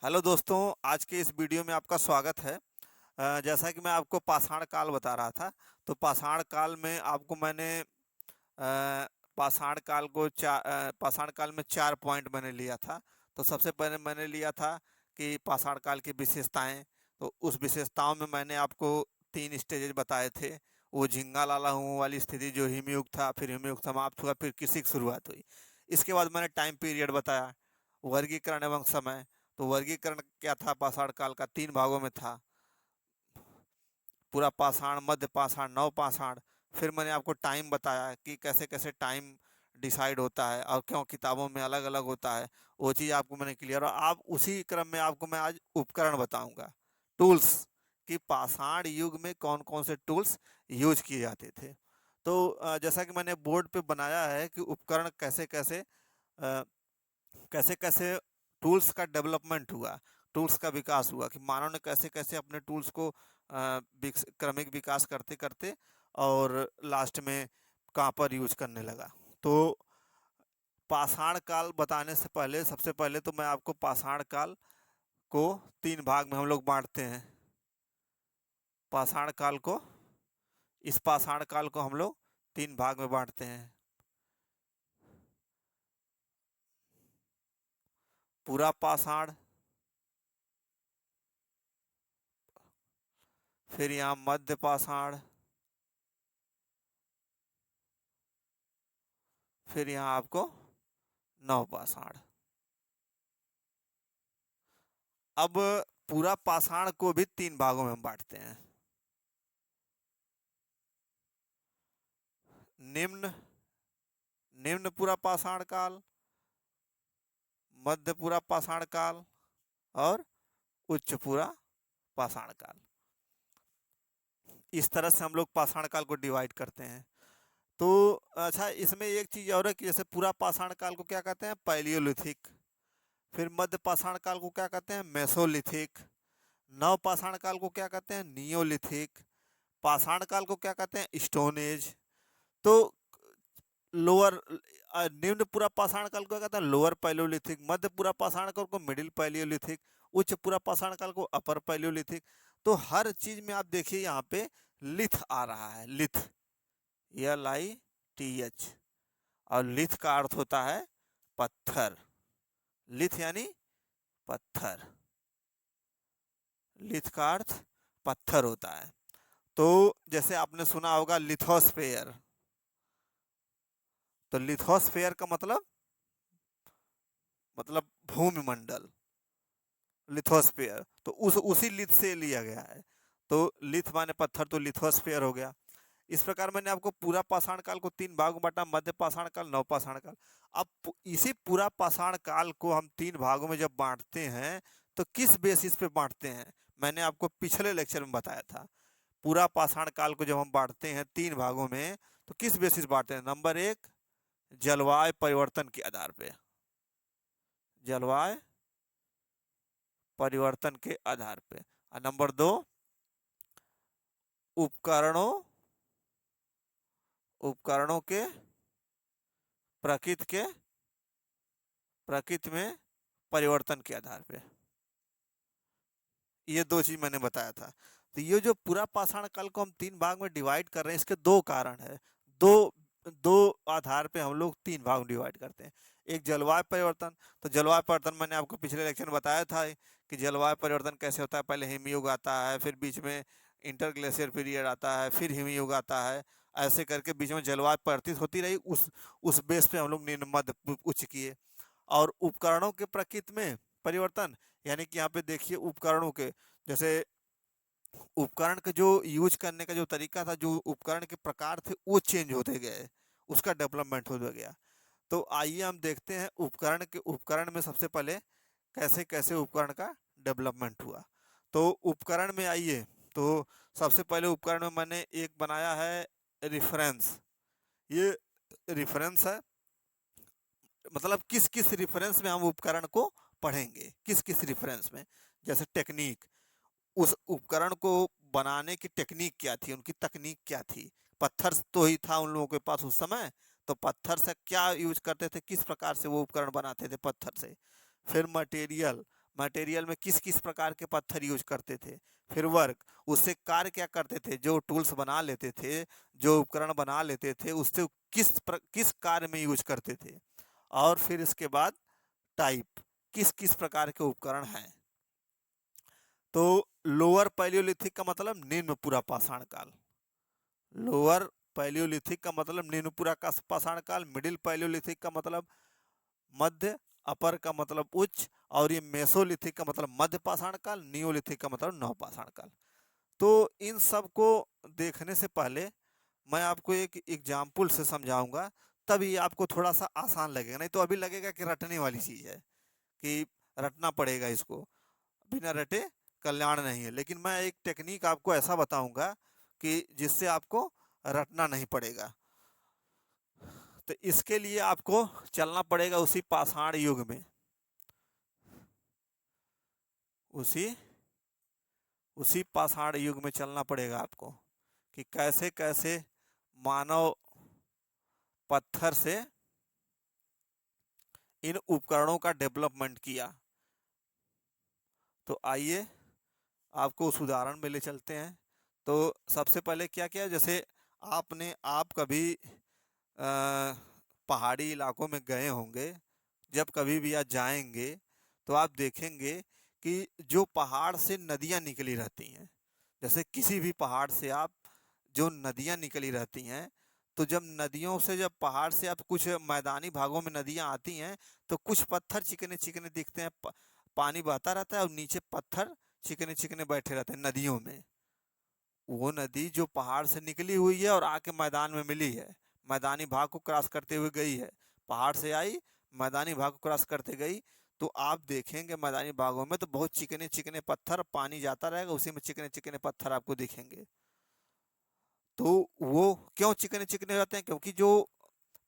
Hello दोस्तों, आज के इस वीडियो में आपका स्वागत है। जैसा कि मैं आपको पाषाण काल बता रहा था, तो पाषाण काल में आपको मैंने पाषाण काल में 4 पॉइंट मैंने लिया था। तो सबसे पहले मैंने लिया था कि पाषाण काल की विशेषताएं। तो उस विशेषताओं में मैंने आपको 3 स्टेजेस बताए थे। वो झिंगा लाला हूँ वाली स्थिति, जो हिमयुग था, फिर हिमयुग समाप्त हुआ, फिर कृषि की शुरुआत हुई। इसके बाद मैंने टाइम पीरियड बताया, वर्गीकरण एवं समय। तो वर्गीकरण क्या था, पाषाण काल का 3 भागों में था। पूरा पाषाण, मध्य पाषाण, नव पाषाण। फिर मैंने आपको टाइम बताया कि कैसे कैसे टाइम डिसाइड होता है और क्यों किताबों में अलग अलग होता है। वो चीज़ आपको मैंने क्लियर, और आप उसी क्रम में आपको मैं आज उपकरण बताऊंगा, टूल्स, कि पाषाण युग में कौन कौन से टूल्स यूज किए जाते थे। तो जैसा कि मैंने बोर्ड पे बनाया है कि उपकरण कैसे कैसे कैसे कैसे टूल्स का डेवलपमेंट हुआ, टूल्स का विकास हुआ, कि मानव ने कैसे कैसे अपने टूल्स को क्रमिक विकास करते करते और लास्ट में कहाँ पर यूज करने लगा। तो पाषाण काल बताने से पहले, सबसे पहले तो मैं आपको पाषाण काल को 3 भाग में हम लोग बांटते हैं। पाषाण काल को, इस पाषाण काल को हम लोग 3 भाग में बांटते हैं। पूरा पाषाण, फिर यहाँ मध्य पाषाण, फिर यहाँ आपको नव पाषाण। अब पूरा पाषाण को भी 3 भागों में हम बांटते हैं। निम्न निम्न पूरा पाषाण काल, मध्य पूरा पाषाण काल और उच्च पूरा पाषाण काल। इस तरह से हम लोग पाषाण काल को डिवाइड करते हैं। तो अच्छा, इसमें एक चीज और है कि जैसे पूरा पाषाण काल को क्या कहते हैं, पैलियोलिथिक। फिर मध्य पाषाण काल को क्या कहते हैं, मेसोलिथिक। नव पाषाण काल को क्या कहते हैं, नियोलिथिक। पाषाण काल को क्या कहते हैं, स्टोन एज। तो लोअर निम्न पूरा पाषाण काल को कहता है लोअर पैलियोलिथिक, मध्य पूरा पाषाण काल को मिडिल पैलियोलिथिक, उच्च पूरा पाषाण काल को अपर पैलियोलिथिक। तो हर चीज में आप देखिए यहाँ पे लिथ आ रहा है, लिथ, LITH। और लिथ का अर्थ होता है पत्थर। लिथ यानी पत्थर, लिथ का अर्थ पत्थर होता है। तो जैसे आपने सुना होगा लिथोस्फेयर, तो लिथोस्फेयर का मतलब भूमिमंडल, लिथोस्फेयर। तो उसी लिथ से लिया गया है। तो लिथ माने पत्थर, तो लिथोस्फेयर हो गया। इस प्रकार मैंने आपको पूरा पाषाण काल को 3 भागों में बांटा, मध्य पाषाण काल, नव पाषाण काल। अब इसी पूरा पाषाण काल को हम 3 भागों में जब बांटते हैं, तो किस बेसिस पे बांटते हैं, मैंने आपको पिछले लेक्चर में बताया था। पूरा पाषाण काल को जब हम बांटते हैं 3 भागों में, तो किस बेसिस बांटते हैं। नंबर 1, जलवायु परिवर्तन के आधार पे, जलवायु परिवर्तन के आधार पे। और नंबर 2, उपकरणों उपकरणों के प्रकृति के प्रकृति में परिवर्तन के आधार पे। ये 2 चीज मैंने बताया था। तो ये जो पूरा पाषाण काल को हम 3 भाग में डिवाइड कर रहे हैं, इसके 2 कारण है। दो दो आधार पे हम लोग 3 भाग में डिवाइड करते हैं। एक जलवायु परिवर्तन। तो जलवायु परिवर्तन मैंने आपको पिछले लेक्चर में बताया था कि जलवायु परिवर्तन कैसे होता है। पहले हिमयुग आता है, फिर बीच में इंटरग्लेशियर पीरियड आता है, फिर हिमयुग आता है। ऐसे करके बीच में जलवायु परिवर्तित होती रही। उस बेस पे हम लोग निम्न मध्य उच्च किए। और उपकरणों के प्रकृति में परिवर्तन, यानी कि यहाँ पे देखिए उपकरणों के, जैसे उपकरण के जो यूज करने का जो तरीका था, जो उपकरण के प्रकार थे, वो चेंज होते गए, उसका डेवलपमेंट होता गया। तो आइए हम देखते हैं उपकरण में सबसे पहले कैसे कैसे उपकरण का डेवलपमेंट हुआ। तो उपकरण में आइए, तो सबसे पहले उपकरण में मैंने एक बनाया है रिफरेंस। ये रिफरेंस है, मतलब किस किस रेफरेंस में हम उपकरण को पढ़ेंगे, किस किस रेफरेंस में। जैसे टेक्निक, उस उपकरण को बनाने की टेक्निक क्या थी, उनकी तकनीक क्या थी। पत्थर तो ही था उन लोगों के पास उस समय, तो पत्थर से क्या यूज करते थे, किस प्रकार से वो उपकरण बनाते थे पत्थर से। फिर मटेरियल, मटेरियल में किस किस प्रकार के पत्थर यूज करते थे। फिर वर्क, उससे कार्य क्या करते थे, जो टूल्स बना लेते थे, जो उपकरण बना लेते थे, उससे किस कार्य में यूज करते थे। और फिर इसके बाद टाइप, किस किस प्रकार के उपकरण हैं। तो लोअर पैलियोलिथिक का मतलब निम्न पूरा पाषाण काल, लोअर पैलियोलिथिक का मतलब निम्न पूरा का पाषाण काल, मिडिल पैलियोलिथिक का मतलब मध्य, अपर का मतलब उच्च, और ये मेसोलिथिक का मतलब मध्य पाषाण काल, नियोलिथिक का मतलब नव पाषाण काल। तो इन सब को देखने से पहले मैं आपको एक एग्जाम्पल से समझाऊंगा, तभी आपको थोड़ा सा आसान लगेगा, नहीं तो अभी लगेगा कि रटने वाली चीज है, कि रटना पड़ेगा इसको, बिना रटे कल्याण नहीं है। लेकिन मैं एक टेक्निक आपको ऐसा बताऊंगा कि जिससे आपको रटना नहीं पड़ेगा। तो इसके लिए आपको चलना पड़ेगा उसी पाषाण युग में, उसी उसी पाषाण युग में चलना पड़ेगा आपको, कि कैसे कैसे मानव पत्थर से इन उपकरणों का डेवलपमेंट किया। तो आइए आपको उस उदाहरण में ले चलते हैं। तो सबसे पहले क्या किया, जैसे आप कभी पहाड़ी इलाकों में गए होंगे, जब कभी भी आप जाएंगे तो आप देखेंगे कि जो पहाड़ से नदियां निकली रहती हैं, जैसे किसी भी पहाड़ से आप जो नदियां निकली रहती हैं, तो जब नदियों से, जब पहाड़ से आप कुछ मैदानी भागों में नदियां आती हैं, तो कुछ पत्थर चिकने चिकने दिखते हैं, पानी बहता रहता है और नीचे पत्थर चिकने चिकने बैठे रहते हैं नदियों में। वो नदी जो पहाड़ से निकली हुई है और आके मैदान में मिली है, मैदानी भाग को क्रॉस करते हुए गई है, पहाड़ से आई, मैदानी भाग को क्रॉस करते गई, तो आप देखेंगे मैदानी भागों में तो बहुत चिकने चिकने पत्थर, पानी जाता रहेगा उसी में चिकने चिकने पत्थर आपको दिखेंगे। तो वो क्यों चिकने चिकने रहते हैं, क्योंकि जो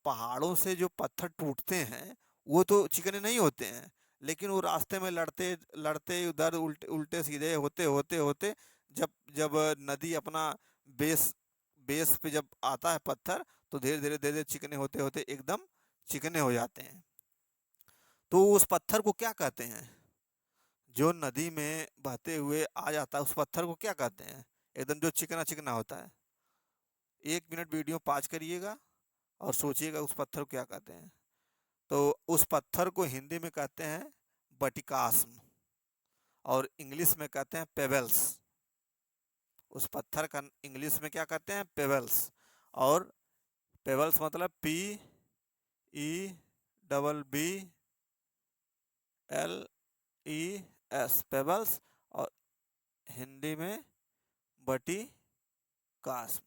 पहाड़ों से जो पत्थर टूटते हैं वो तो चिकने नहीं होते हैं, लेकिन वो रास्ते में लड़ते लड़ते उधर उल्टे उल्टे सीधे होते होते होते, जब जब नदी अपना बेस बेस पे जब आता है पत्थर, तो धीरे धीरे धीरे धीरे चिकने होते होते एकदम चिकने हो जाते हैं। तो उस पत्थर को क्या कहते हैं, जो नदी में बहते हुए आ जाता है उस पत्थर को क्या कहते हैं, एकदम जो चिकना चिकना होता है। 1 मिनट वीडियो पॉज करिएगा और सोचिएगा उस पत्थर को क्या कहते हैं। तो उस पत्थर को हिंदी में कहते हैं बटिकास्म, और इंग्लिश में कहते हैं पेबल्स। उस पत्थर का इंग्लिश में क्या कहते हैं, पेबल्स। और पेबल्स मतलब PEBBLES, पेबल्स। और हिंदी में बटिकास्म,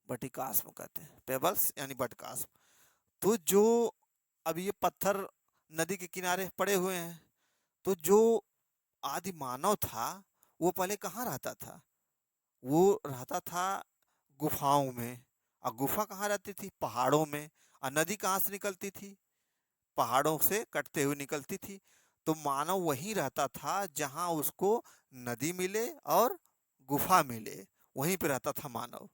बटिकास्म कहते हैं, पेबल्स यानी बटिकास्म। तो जो अब ये पत्थर नदी के किनारे पड़े हुए हैं, तो जो आदि मानव था वो पहले कहाँ रहता था, वो रहता था गुफाओं में। और गुफा कहाँ रहती थी, पहाड़ों में। और नदी कहाँ से निकलती थी, पहाड़ों से कटते हुए निकलती थी। तो मानव वहीं रहता था जहाँ उसको नदी मिले और गुफा मिले, वहीं पे रहता था मानव।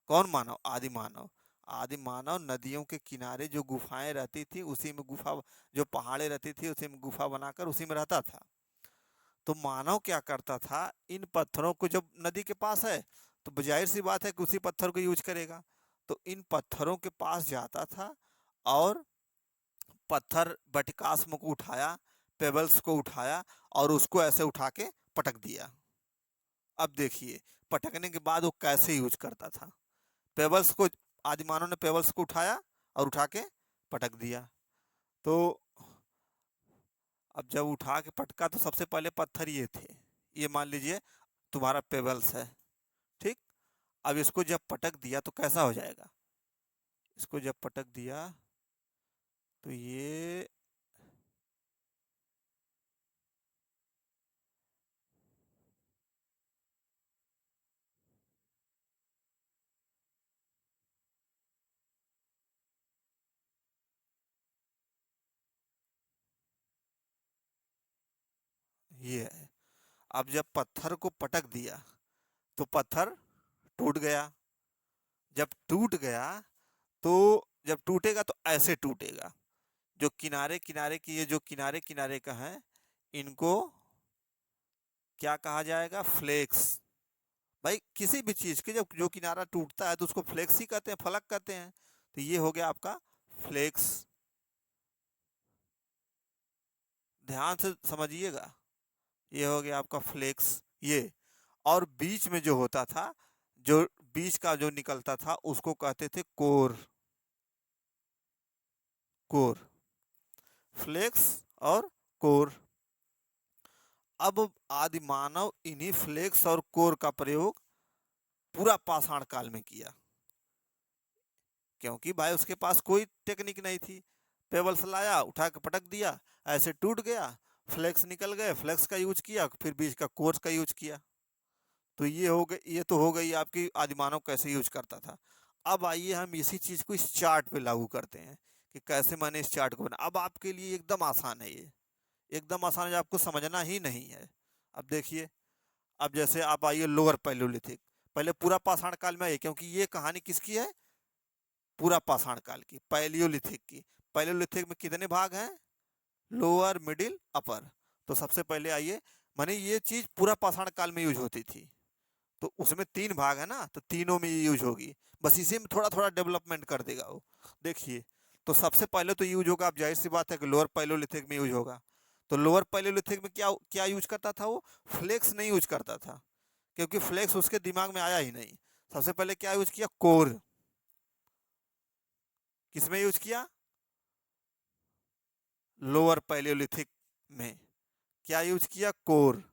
कौन मानव, आदि मानव। आदि मानव नदियों के किनारे जो गुफाएं रहती थी उसी में गुफा, जो पहाड़े रहती थी उसी में गुफा बनाकर उसी में रहता था। तो मानव क्या करता था, इन पत्थरों को, जब नदी के पास है तो जाहिर सी बात है कि उसी पत्थर को यूज करेगा। तो इन पत्थरों के पास जाता था और पत्थर बटिकास्म को उठाया, पेबल्स को उठाया और उसको ऐसे उठा के पटक दिया। अब देखिए पटकने के बाद वो कैसे यूज करता था। पेबल्स को, आदिमानव ने पेबल्स को उठाया और उठा के पटक दिया। तो अब जब उठा के पटका तो सबसे पहले पत्थर ये थे, ये मान लीजिए तुम्हारा पेबल्स है, ठीक। अब इसको जब पटक दिया तो कैसा हो जाएगा, इसको जब पटक दिया तो ये है। अब जब पत्थर को पटक दिया तो पत्थर टूट गया। जब टूट गया तो, जब टूटेगा तो ऐसे टूटेगा, जो किनारे किनारे की, ये जो किनारे किनारे का है इनको क्या कहा जाएगा? फ्लेक्स। भाई किसी भी चीज के जब जो किनारा टूटता है तो उसको फ्लेक्स ही कहते हैं, फलक कहते हैं। तो ये हो गया आपका फ्लेक्स। ध्यान से समझिएगा, ये हो गया आपका फ्लेक्स। ये और बीच में जो होता था, जो बीच का जो निकलता था उसको कहते थे कोर। कोर, फ्लेक्स और कोर। अब आदि मानव इन्हीं फ्लेक्स और कोर का प्रयोग पूरा पाषाण काल में किया, क्योंकि भाई उसके पास कोई टेक्निक नहीं थी। पेबल्स लाया, उठा के पटक दिया, ऐसे टूट गया, फ्लेक्स निकल गए, फ्लेक्स का यूज किया, फिर बीच का कोर्स का यूज किया। तो ये हो गई, ये तो हो गई आपकी आदिमानव कैसे यूज करता था। अब आइए हम इसी चीज को इस चार्ट पे लागू करते हैं कि कैसे मैंने इस चार्ट को बना। अब आपके लिए एकदम आसान है ये, एकदम आसान है, आपको समझना ही नहीं है। अब देखिए, अब जैसे आप आइए लोअर पैलियोलिथिक, पहले पूरा पाषाण काल में आइए, क्योंकि ये कहानी किसकी है? पूरा पाषाण काल की, पैलियोलिथिक की। पैलियोलिथिक में कितने भाग हैं? लोअर, मिडिल, अपर। तो सबसे पहले आइए, माने ये चीज पूरा पाषाण काल में यूज होती थी, तो उसमें तीन भाग है ना, तो तीनों में ये यूज होगी। बस इसी में थोड़ा थोड़ा डेवलपमेंट कर देगा वो। देखिए, तो सबसे पहले तो यूज होगा, अब जाहिर सी बात है कि लोअर पैलियोलिथिक में यूज होगा। तो लोअर पैलियोलिथिक में क्या क्या यूज करता था वो? फ्लेक्स नहीं यूज करता था, क्योंकि फ्लेक्स उसके दिमाग में आया ही नहीं। सबसे पहले क्या यूज किया? कोर। किसमें यूज किया? लोअर पैलियोलिथिक में। क्या यूज किया? कोर।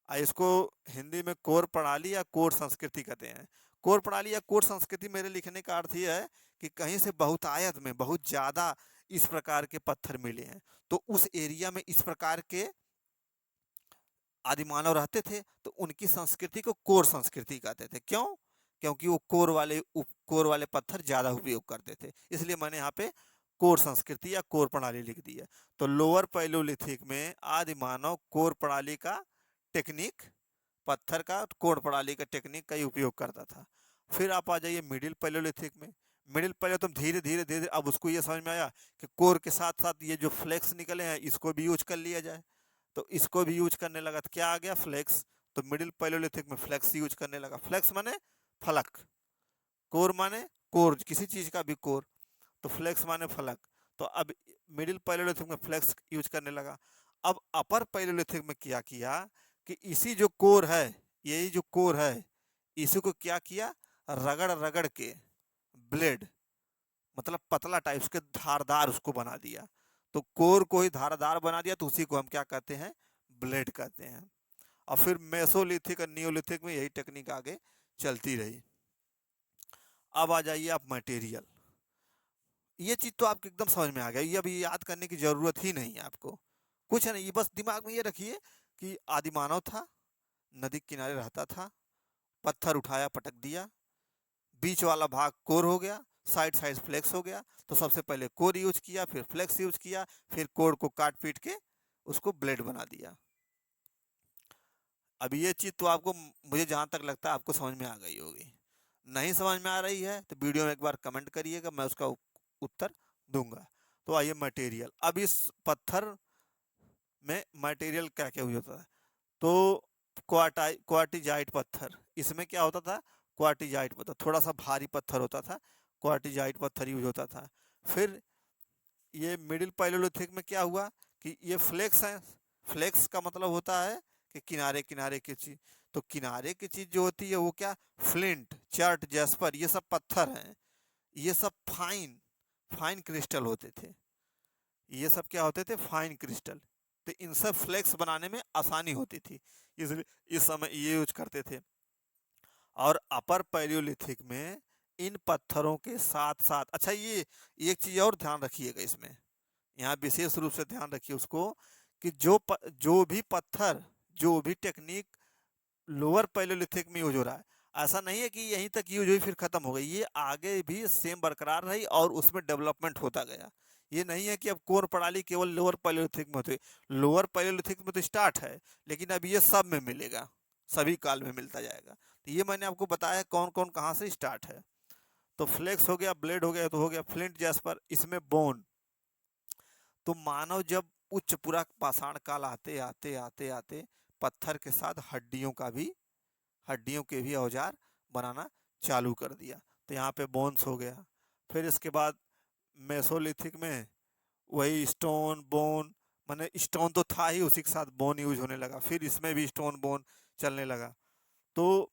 इसको हिंदी में कोर प्रणाली या कोर संस्कृति कहते हैं। कोर प्रणाली या कोर संस्कृति मेरे लिखने का अर्थ यह है कि कहीं से बहुतायत में बहुत ज्यादा इस प्रकार के पत्थर मिले हैं, तो उस एरिया में इस प्रकार के आदि मानव रहते थे, तो उनकी संस्कृति को कोर संस्कृति कहते थे। क्यों? क्योंकि वो कोर वाले पत्थर ज्यादा उपयोग करते थे, इसलिए मैंने यहाँ पे कोर संस्कृति या कोर प्रणाली लिख दी है। तो लोअर पैलियोलिथिक में आदि मानव कोर प्रणाली का टेक्निक, पत्थर का कोर प्रणाली का टेक्निक का ही उपयोग करता था। फिर आप आ जाइए मिडिल पैलियोलिथिक में। मिडिल पैलियो तुम धीरे धीरे धीरे अब उसको ये समझ में आया कि कोर के साथ साथ ये जो फ्लेक्स निकले हैं इसको भी यूज कर लिया जाए। तो इसको भी यूज करने लगा, तो क्या आ गया? फ्लेक्स। तो मिडिल पैलियोलिथिक में फ्लेक्स यूज करने लगा। फ्लेक्स माने फलक, कोर माने कोर, किसी चीज का भी कोर, तो फ्लेक्स माने फलक। तो अब मिडिल पैलियोलिथिक में फ्लेक्स यूज करने लगा। अब अपर पैलियोलिथिक में क्या किया कि इसी जो कोर है, यही जो कोर है, इसी को क्या किया? रगड़ रगड़ के ब्लेड, मतलब पतला टाइप के धारदार उसको बना दिया। तो कोर को ही धारदार बना दिया, तो उसी को हम क्या कहते हैं? ब्लेड कहते हैं। और फिर मेसोलिथिक और नियोलिथिक में यही टेक्निक आगे चलती रही। अब आ जाइए आप मटेरियल। ये चीज तो आपको एकदम समझ में आ गया, ये अभी याद करने की जरूरत ही नहीं है आपको, कुछ है नहीं, ये बस दिमाग में ये रखिए कि आदि मानव था, नदी के किनारे रहता था, पत्थर उठाया पटक दिया, बीच वाला भाग कोर हो गया, साइड साइड फ्लेक्स हो गया। तो सबसे पहले कोर यूज किया, फिर फ्लेक्स यूज किया, फिर कोर को काट पीट के उसको ब्लेड बना दिया। अब ये चीज तो आपको, मुझे जहां तक लगता है आपको समझ में आ गई होगी। नहीं समझ में आ रही है तो वीडियो में एक बार कमेंट करिएगा, मैं उसका उत्तर दूंगा। तो आइए मटेरियल। अब इस पत्थर में मटेरियल क्या क्या यूज होता है? तो क्वार्टिजाइट पत्थर, इसमें क्या होता था? क्वार्टिजाइट पत्थर, थोड़ा सा भारी पत्थर होता था, क्वार्टिजाइट पत्थर यूज होता था। फिर ये मिडिल पैलियोलिथिक में क्या हुआ कि ये फ्लेक्स है। फ्लेक्स का मतलब होता है कि किनारे किनारे की चीज। तो किनारे की चीज जो होती है वो क्या? फ्लिंट, चर्ट, जैस्पर, ये सब पत्थर हैं, ये सब फाइन फाइन क्रिस्टल होते थे। ये सब क्या होते थे? Fine crystal. तो इन सब फ्लेक्स बनाने में आसानी होती थी, इसलिए इस समय ये यूज करते थे। और अपर पैलियोलिथिक में इन पत्थरों के साथ साथ, अच्छा ये एक चीज और ध्यान रखिएगा इसमें, यहाँ विशेष रूप से ध्यान रखिए उसको, कि जो भी पत्थर, जो भी टेक्निक लोअर पैलियोलिथिक में यूज हो रहा है, ऐसा नहीं है कि यहीं तक यूज हुई फिर खत्म हो गई, ये आगे भी सेम बरकरार रही और उसमें डेवलपमेंट होता गया। ये नहीं है कि अब कोर प्रणाली केवल लोअर पैलियोलिथिक में होती, लोअर पैलियोलिथिक में तो स्टार्ट है, लेकिन अब ये सब में मिलेगा, सभी काल में मिलता जाएगा। तो ये मैंने आपको बताया कौन कौन कहाँ से स्टार्ट है। तो फ्लेक्स हो गया, ब्लेड हो गया, तो हो गया फ्लिंट जैस्पर, इसमें बोन। तो मानव जब उच्च पूरा पाषाण काल आते आते आते आते पत्थर के साथ हड्डियों के भी औजार बनाना चालू कर दिया। तो यहाँ पे बोन्स हो गया। फिर इसके बाद मेसोलिथिक में वही स्टोन बोन, माने स्टोन तो था ही, उसी के साथ बोन यूज होने लगा। फिर इसमें भी स्टोन बोन चलने लगा। तो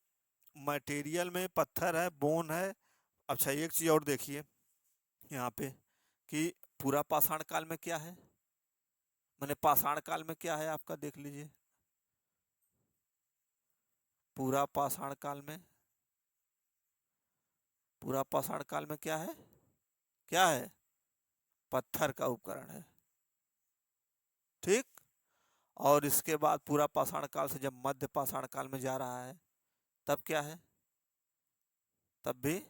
मटेरियल में पत्थर है, बोन है। अच्छा एक चीज़ और देखिए यहाँ पे कि पूरा पाषाण काल में क्या है, मैंने पाषाण काल में क्या है आपका देख लीजिए। पूरा पाषाण काल में, पूरा पाषाण काल में क्या है, क्या है, पत्थर का उपकरण है। ठीक। और इसके बाद पूरा पाषाण काल से जब मध्य पाषाण काल में जा रहा है तब क्या है, तब भी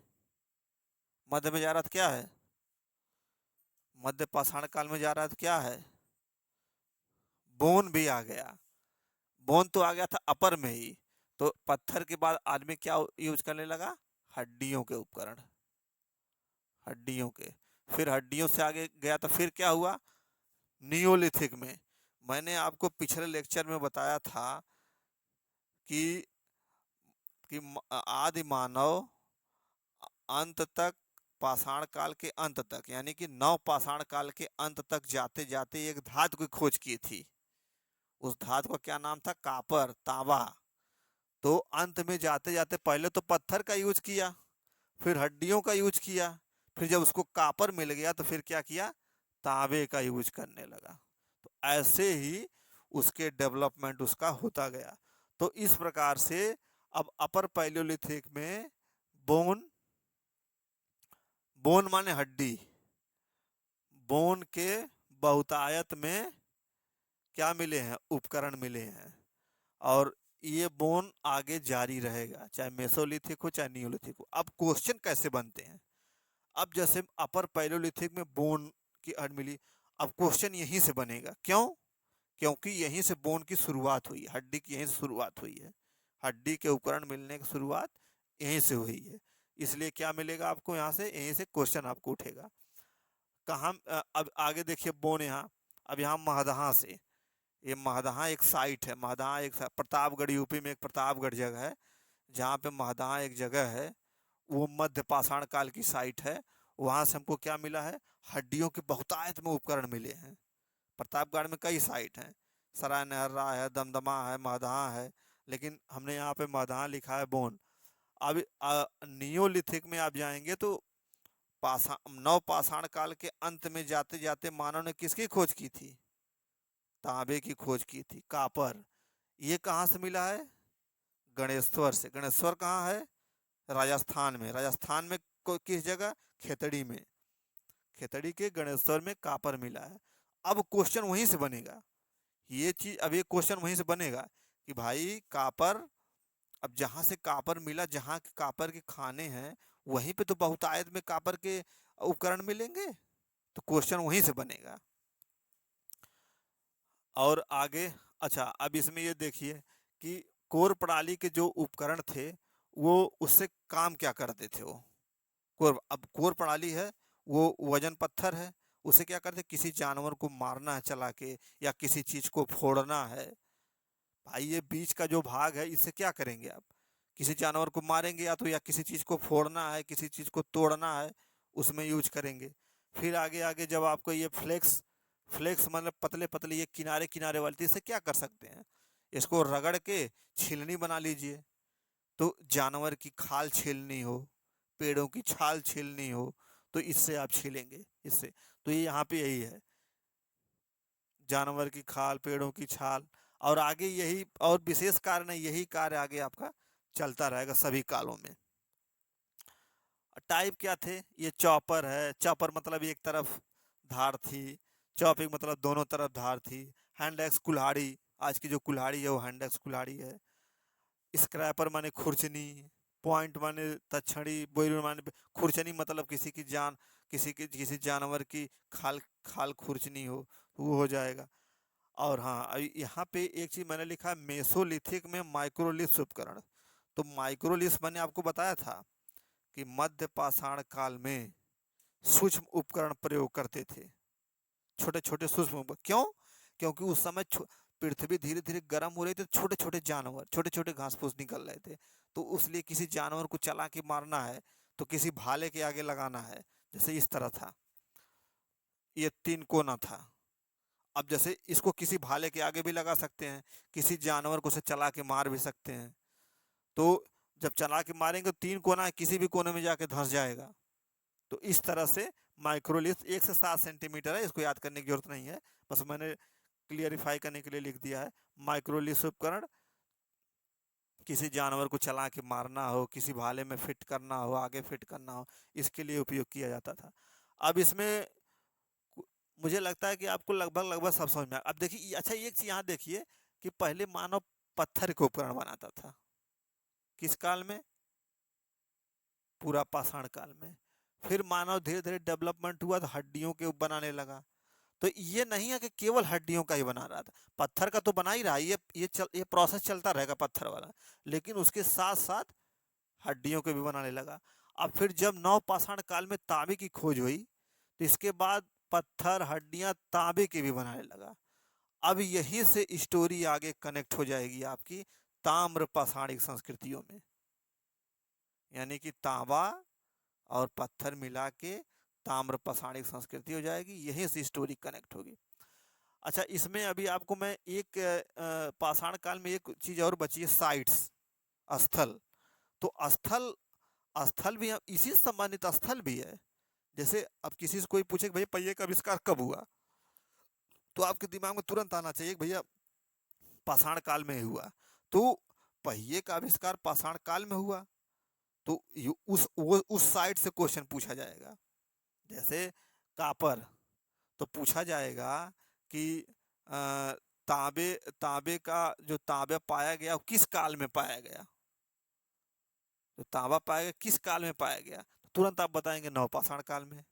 मध्य में जा रहा था, क्या है, मध्य पाषाण काल में जा रहा है तो क्या है, बोन भी आ गया। बोन तो आ गया था अपर में ही। तो पत्थर के बाद आदमी क्या यूज करने लगा, हड्डियों के उपकरण, हड्डियों के। फिर हड्डियों से आगे गया तो फिर क्या हुआ, नियोलिथिक में। मैंने आपको पिछले लेक्चर में बताया था कि आदि मानव अंत तक, पाषाण काल के अंत तक, यानी कि नव पाषाण काल के अंत तक जाते जाते एक धातु की खोज की थी। उस धातु का क्या नाम था, कापर, तांबा। तो अंत में जाते जाते पहले तो पत्थर का यूज किया, फिर हड्डियों का यूज किया, फिर जब उसको कापर मिल गया तो फिर क्या किया, तांबे का यूज करने लगा। तो ऐसे ही उसके डेवलपमेंट उसका होता गया। तो इस प्रकार से अब अपर पैलियोलिथिक में बोन, बोन माने हड्डी, बोन के बहुतायत में क्या मिले हैं, उपकरण मिले हैं। और ये बोन आगे जारी रहेगा, चाहे मेसोलिथिक हो चाहे नियोलिथिक हो। अब क्वेश्चन कैसे बनते हैं, अब जैसे अपर पैलियोलिथिक में बोन की हड्डी मिली, अब क्वेश्चन यहीं से बनेगा। क्यों, क्योंकि यहीं से बोन की शुरुआत हुई है, हड्डी की यहीं से शुरुआत हुई है। हड्डी के उपकरण मिलने की शुरुआत यहीं से हुई है। इसलिए क्या मिलेगा आपको यहाँ से, यहीं से क्वेश्चन आपको उठेगा। कहाँ, अब आगे देखिए बोन यहाँ, अब यहाँ महदहा से, ये महदहा एक साइट है, महदहा एक प्रतापगढ़, यूपी में एक प्रतापगढ़ जगह है जहाँ पे महदहा एक जगह है, वो मध्य पाषाण काल की साइट है। वहाँ से हमको क्या मिला है, हड्डियों के बहुतायत में उपकरण मिले हैं। प्रतापगढ़ में कई साइट हैं, सराय नहर्रा है, दमदमा है, महदहा है, लेकिन हमने यहाँ पे महदहा लिखा है बोन। अब नियोलिथिक में आप जाएंगे तो नव पाषाण काल के अंत में जाते जाते मानव ने किसकी खोज की थी, तांबे की खोज की थी, कापर। ये कहाँ से मिला है, गणेश्वर से। गणेश्वर कहाँ है, राजस्थान में। राजस्थान में किस जगह, खेतड़ी में, खेतड़ी के गणेश्वर में कापर मिला है। अब क्वेश्चन वहीं से बनेगा, ये चीज, अब ये क्वेश्चन वहीं से बनेगा कि भाई कापर, अब जहां से कापर मिला, जहां के कापर के खाने हैं, वहीं पे तो बहुतायत में कापर के उपकरण मिलेंगे। तो क्वेश्चन वहीं से बनेगा। और आगे, अच्छा अब इसमें ये देखिए कि कोर प्रणाली के जो उपकरण थे वो उससे काम क्या करते थे वो। अब कोर प्रणाली है, वो वजन पत्थर है, उसे क्या करते, किसी जानवर को मारना है चला के, या किसी चीज को फोड़ना है। भाई ये बीच का जो भाग है इससे क्या करेंगे आप, किसी जानवर को मारेंगे या तो, या किसी चीज को फोड़ना है, किसी चीज को तोड़ना है, उसमें यूज करेंगे। फिर आगे आगे जब आपको ये फ्लेक्स, फ्लेक्स मतलब पतले पतले ये किनारे किनारे वाली थी, इससे क्या कर सकते हैं, इसको रगड़ के छीलनी बना लीजिए। तो जानवर की खाल छीलनी हो, पेड़ों की छाल छीलनी हो, तो इससे आप छीलेंगे इससे। तो ये यहाँ पे यही है, जानवर की खाल, पेड़ों की छाल। और आगे यही, और विशेष कार्य नहीं, यही कार्य आगे आपका चलता रहेगा सभी कालों में। टाइप क्या थे, ये चॉपर है, चॉपर मतलब एक तरफ धार थी, चॉपिंग मतलब दोनों तरफ धार थी। हैंड एक्स कुल्हाड़ी, आज की जो कुल्हाड़ी है वो हैंड एक्स कुल्हाड़ी है। स्क्रैपर माने खुरचनी, पॉइंट माने तछड़ी, बोइर माने खुरचनी मतलब किसी की जान, किसी जानवर की खाल, खाल खुरचनी हो तो वो हो जाएगा। और हाँ यहाँ पे एक चीज मैंने लिखा है, मेसोलिथिक में माइक्रोलिथ उपकरण। तो माइक्रोलिथ मैंने आपको बताया था कि मध्य पाषाण काल में सूक्ष्म उपकरण प्रयोग करते थे, छोटे छोटे सूक्ष्म क्यों, क्योंकि उस समय पृथ्वी धीरे धीरे गर्म हो रही थी, छोटे छोटे जानवर, छोटे छोटे घास फूस निकल रहे थे। तो उसलिए किसी जानवर को चला के मारना है तो किसी भाले के आगे लगाना है, जैसे इस तरह था, ये तीन कोना था। अब जैसे इसको किसी भाले के आगे भी लगा सकते हैं, किसी जानवर को उसे चला के मार भी सकते हैं। तो जब चला के मारेंगे तो तीन कोना है, किसी भी कोने में जाके धंस जाएगा। तो इस तरह से माइक्रोलिथ 1 से 7 सेंटीमीटर है, इसको याद करने की जरूरत नहीं है, बस मैंने क्लियरिफाई करने के लिए लिख दिया है। माइक्रोलिथ उपकरण किसी जानवर को चला के मारना हो, किसी भाले में फिट करना हो, आगे फिट करना हो, इसके लिए उपयोग किया जाता था। अब इसमें मुझे लगता है कि आपको लगभग लगभग सब समझ में अब देखिए, अच्छा एक चीज यहाँ देखिए कि पहले मानव पत्थर के उपकरण बनाता था, किस काल में? पूरा पाषाण काल में। फिर मानव धीरे धीरे डेवलपमेंट हुआ तो हड्डियों के बनाने लगा। तो ये नहीं है कि केवल हड्डियों का ही बना रहा था, पत्थर का तो बना ही रहा है, ये प्रोसेस चलता रहेगा पत्थर वाला, लेकिन उसके साथ साथ हड्डियों के भी बनाने लगा। अब फिर जब नव पाषाण काल में तांबे की खोज हुई तो इसके बाद पत्थर, हड्डियां, तांबे के भी बनाने लगा। अब यहीं से स्टोरी आगे कनेक्ट हो जाएगी आपकी ताम्र पाषाणिक संस्कृतियों में, यानी कि तांबा और पत्थर मिला के ताम्र पाषाणिक संस्कृति हो जाएगी, यहीं से स्टोरी कनेक्ट होगी। अच्छा, इसमें अभी आपको मैं एक पाषाण काल में एक चीज और बची है, साइट्स, स्थल। तो स्थल, स्थल भी इसी से संबंधित स्थल भी है। जैसे अब किसी से कोई पूछे कि भैया पहिए का आविष्कार कब हुआ, तो आपके दिमाग में तुरंत आना चाहिए भैया पाषाण काल में हुआ। तो पहिए का आविष्कार पाषाण काल में हुआ, तो उस साइड से क्वेश्चन पूछा जाएगा। जैसे कापर, तो पूछा जाएगा कि तांबे तांबे का जो तांबा पाया गया वो किस काल में पाया गया, तो तांबा पाया गया किस काल में पाया गया, तो तुरंत आप बताएंगे नवपाषाण काल में।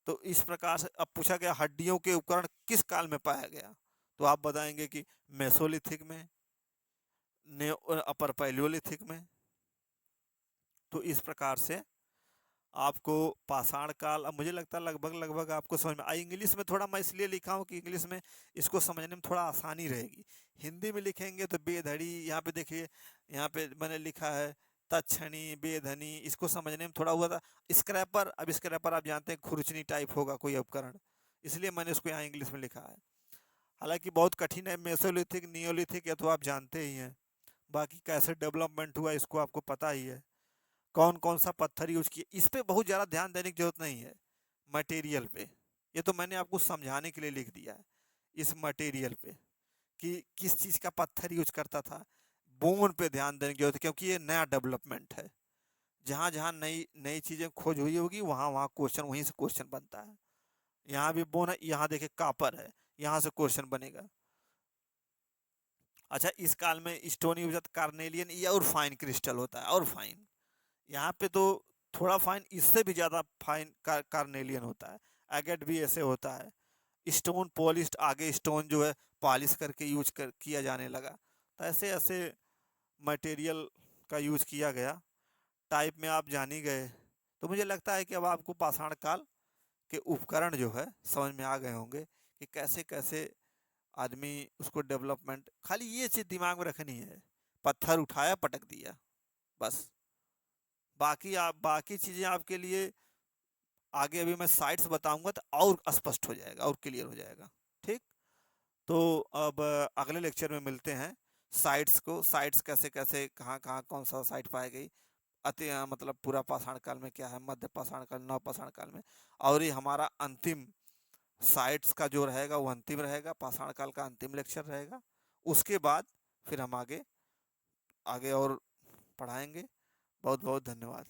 तो इस प्रकार से अब पूछा गया हड्डियों के उपकरण किस काल में पाया गया, तो आप बताएंगे कि मेसोलिथिक में, अपर पैलियोलिथिक में। तो इस प्रकार से आपको पाषाण काल, अब मुझे लगता है लगभग लगभग आपको समझ में इंग्लिश में थोड़ा मैं इसलिए लिखा हूँ कि इंग्लिश में इसको समझने में थोड़ा आसानी रहेगी। हिंदी में लिखेंगे तो बेधड़ी, यहाँ पे देखिए, यहाँ पे मैंने लिखा है तक्षणी, बेधनी, इसको समझने में थोड़ा हुआ था। स्क्रैपर, अब स्क्रैपर आप जानते हैं खुरचनी टाइप होगा कोई उपकरण, इसलिए मैंने उसको यहाँ इंग्लिश में लिखा है। हालांकि बहुत कठिन है, मेसोलिथिक, नियोलिथिक, या तो आप जानते ही हैं, बाकी कैसे डेवलपमेंट हुआ इसको आपको पता ही है, कौन कौन सा पत्थर यूज किए, इस पे बहुत ज़्यादा ध्यान देने की जरूरत नहीं है। मटेरियल पे, ये तो मैंने आपको समझाने के लिए लिख दिया है, इस मटेरियल पे कि किस चीज़ का पत्थर यूज करता था, बोन पे ध्यान देने की जरूरत है, क्योंकि ये नया डेवलपमेंट है। जहाँ जहाँ नई नई चीज़ें खोज हुई होगी वहाँ वहाँ क्वेश्चन, वहीं से क्वेश्चन बनता है। यहाँ भी बोन है, यहाँ देखिए कापर है, यहाँ से क्वेश्चन बनेगा। अच्छा, इस काल में स्टोन यूज होता, कार्नेलियन, या और फाइन क्रिस्टल होता है, और फाइन, यहाँ पे तो थोड़ा फाइन, इससे भी ज़्यादा फाइन कार्नेलियन होता है। एगेट भी ऐसे होता है। स्टोन पॉलिश्ड, आगे स्टोन जो है पॉलिश करके किया जाने लगा। तो ऐसे ऐसे मटेरियल का यूज किया गया। टाइप में आप जान ही गए, तो मुझे लगता है कि अब आपको पाषाण काल के उपकरण जो है समझ में आ गए होंगे कि कैसे कैसे आदमी उसको डेवलपमेंट, खाली ये चीज़ दिमाग में रखनी है, पत्थर उठाया पटक दिया, बस। बाकी चीज़ें आपके लिए आगे अभी मैं साइट्स बताऊंगा तो और स्पष्ट हो जाएगा और क्लियर हो जाएगा। ठीक, तो अब अगले लेक्चर में मिलते हैं साइट्स को, साइट्स कैसे कैसे, कहाँ कहाँ कौन सा साइट पाई गई, मतलब पूरा पाषाण काल में क्या है, मध्य पाषाण काल, नव पाषाण काल में, और ये हमारा अंतिम साइट्स का जो रहेगा वो अंतिम रहेगा, पाषाण काल का अंतिम लेक्चर रहेगा। उसके बाद फिर हम आगे आगे और पढ़ाएंगे। बहुत बहुत धन्यवाद।